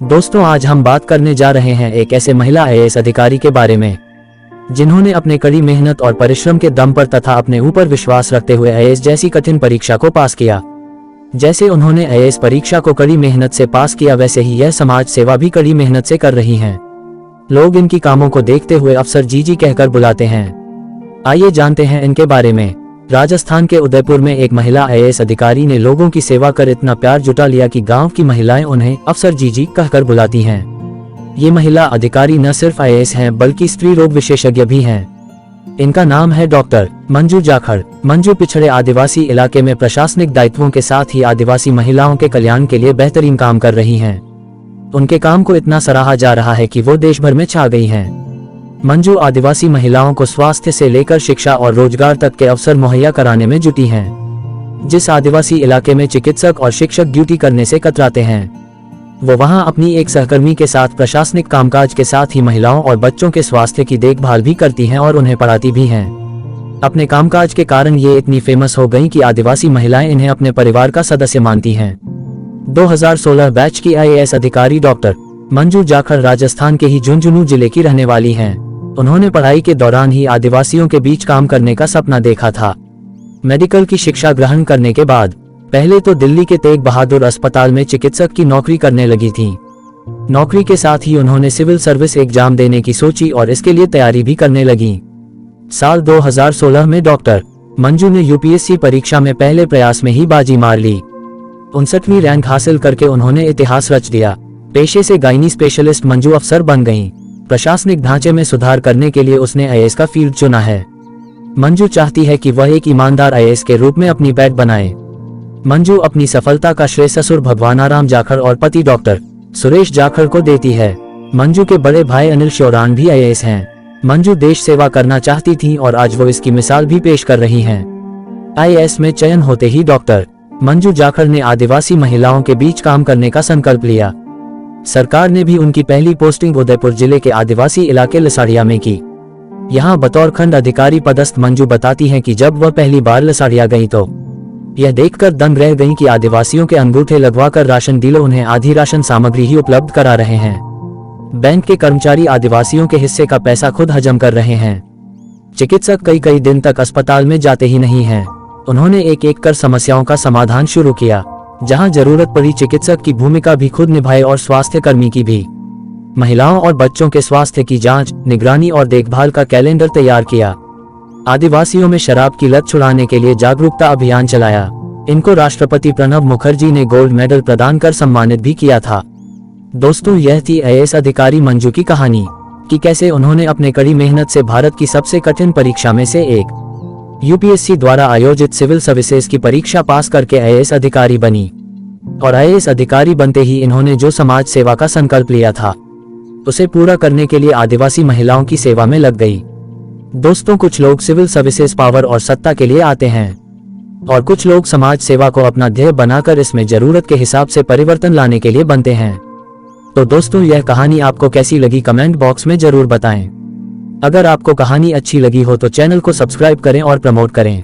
दोस्तों, आज हम बात करने जा रहे हैं एक ऐसे महिला आईएएस अधिकारी के बारे में जिन्होंने अपने कड़ी मेहनत और परिश्रम के दम पर तथा अपने ऊपर विश्वास रखते हुए आईएएस जैसी कठिन परीक्षा को पास किया। जैसे उन्होंने आईएएस परीक्षा को कड़ी मेहनत से पास किया, वैसे ही यह समाज सेवा भी कड़ी मेहनत से कर रही हैं। लोग इनकी कामों को देखते हुए अफसर जीजी कहकर बुलाते हैं। आइए जानते हैं इनके बारे में। राजस्थान के उदयपुर में एक महिला आईएएस अधिकारी ने लोगों की सेवा कर इतना प्यार जुटा लिया कि गांव की महिलाएं उन्हें अफसर जीजी कहकर बुलाती हैं। ये महिला अधिकारी न सिर्फ आईएएस हैं बल्कि स्त्री रोग विशेषज्ञ भी हैं। इनका नाम है डॉक्टर मंजू जाखड़। मंजू पिछड़े आदिवासी इलाके में प्रशासनिक दायित्वों के साथ ही आदिवासी महिलाओं के कल्याण के लिए बेहतरीन काम कर रही हैं। उनके काम को इतना सराहा जा रहा है कि वो देश भर में छा गई हैं। मंजू आदिवासी महिलाओं को स्वास्थ्य से लेकर शिक्षा और रोजगार तक के अवसर मुहैया कराने में जुटी हैं। जिस आदिवासी इलाके में चिकित्सक और शिक्षक ड्यूटी करने से कतराते हैं, वो वहां अपनी एक सहकर्मी के साथ प्रशासनिक कामकाज के साथ ही महिलाओं और बच्चों के स्वास्थ्य की देखभाल भी करती हैं और उन्हें पढ़ाती भी हैं। अपने कामकाज के कारण ये इतनी फेमस हो गईं कि आदिवासी महिलाएं इन्हें अपने परिवार का सदस्य मानती हैं। 2016 बैच की आईएएस अधिकारी डॉक्टर मंजू जाखड़ राजस्थान के ही झुंझुनू जिले की रहने वाली हैं। उन्होंने पढ़ाई के दौरान ही आदिवासियों के बीच काम करने का सपना देखा था। मेडिकल की शिक्षा ग्रहण करने के बाद पहले तो दिल्ली के तेग बहादुर अस्पताल में चिकित्सक की नौकरी करने लगी थी। नौकरी के साथ ही उन्होंने सिविल सर्विस एग्जाम देने की सोची और इसके लिए तैयारी भी करने लगी। साल 2016 में डॉक्टर मंजू ने यूपीएससी परीक्षा में पहले प्रयास में ही बाजी मार ली। 59वीं रैंक हासिल करके उन्होंने इतिहास रच दिया। पेशे से गायनी स्पेशलिस्ट मंजू अफसर बन गईं। प्रशासनिक ढांचे में सुधार करने के लिए उसने आईएएस का फील्ड चुना है। मंजू चाहती है कि वह एक ईमानदार आईएएस के रूप में अपनी बैठ बनाए। मंजू अपनी सफलता का श्रेय ससुर भगवानाराम जाखड़ और पति डॉक्टर सुरेश जाखड़ को देती है। मंजू के बड़े भाई अनिल शौरान भी आईएएस हैं। मंजू देश सेवा करना चाहती थी और आज वो इसकी मिसाल भी पेश कर रही हैं। आईएएस में चयन होते ही डॉक्टर मंजू जाखड़ ने आदिवासी महिलाओं के बीच काम करने का संकल्प लिया। सरकार ने भी उनकी पहली पोस्टिंग उदयपुर जिले के आदिवासी इलाके लसाड़िया में की। यहाँ बतौर खंड अधिकारी पदस्थ मंजू बताती हैं कि जब वह पहली बार लसाड़िया गई तो यह देखकर दंग रह गईं कि आदिवासियों के अंगूठे लगवाकर राशन डीलर उन्हें आधी राशन सामग्री ही उपलब्ध करा रहे हैं। बैंक के कर्मचारी आदिवासियों के हिस्से का पैसा खुद हजम कर रहे हैं। चिकित्सक कई दिन तक अस्पताल में जाते ही नहीं हैं। उन्होंने एक एक कर समस्याओं का समाधान शुरू किया। जहां जरूरत पड़ी चिकित्सक की भूमिका भी खुद निभाई और स्वास्थ्य कर्मी की भी। महिलाओं और बच्चों के स्वास्थ्य की जांच, निगरानी और देखभाल का कैलेंडर तैयार किया। आदिवासियों में शराब की लत छुड़ाने के लिए जागरूकता अभियान चलाया। इनको राष्ट्रपति प्रणब मुखर्जी ने गोल्ड मेडल प्रदान कर सम्मानित भी किया था। दोस्तों, यह थी आईएएस अधिकारी मंजू की कहानी कि कैसे उन्होंने अपने कड़ी मेहनत से भारत की सबसे कठिन परीक्षा में से एक यूपीएससी द्वारा आयोजित सिविल सर्विसेज की परीक्षा पास करके आईएएस अधिकारी बनी। और आईएएस अधिकारी बनते ही इन्होंने जो समाज सेवा का संकल्प लिया था उसे पूरा करने के लिए आदिवासी महिलाओं की सेवा में लग गई। दोस्तों, कुछ लोग सिविल सर्विसेज पावर और सत्ता के लिए आते हैं और कुछ लोग समाज सेवा को अपना ध्येय बनाकर इसमें जरूरत के हिसाब से परिवर्तन लाने के लिए बनते हैं। तो दोस्तों, यह कहानी आपको कैसी लगी कमेंट बॉक्स में जरूर बताएं। अगर आपको कहानी अच्छी लगी हो तो चैनल को सब्सक्राइब करें और प्रमोट करें।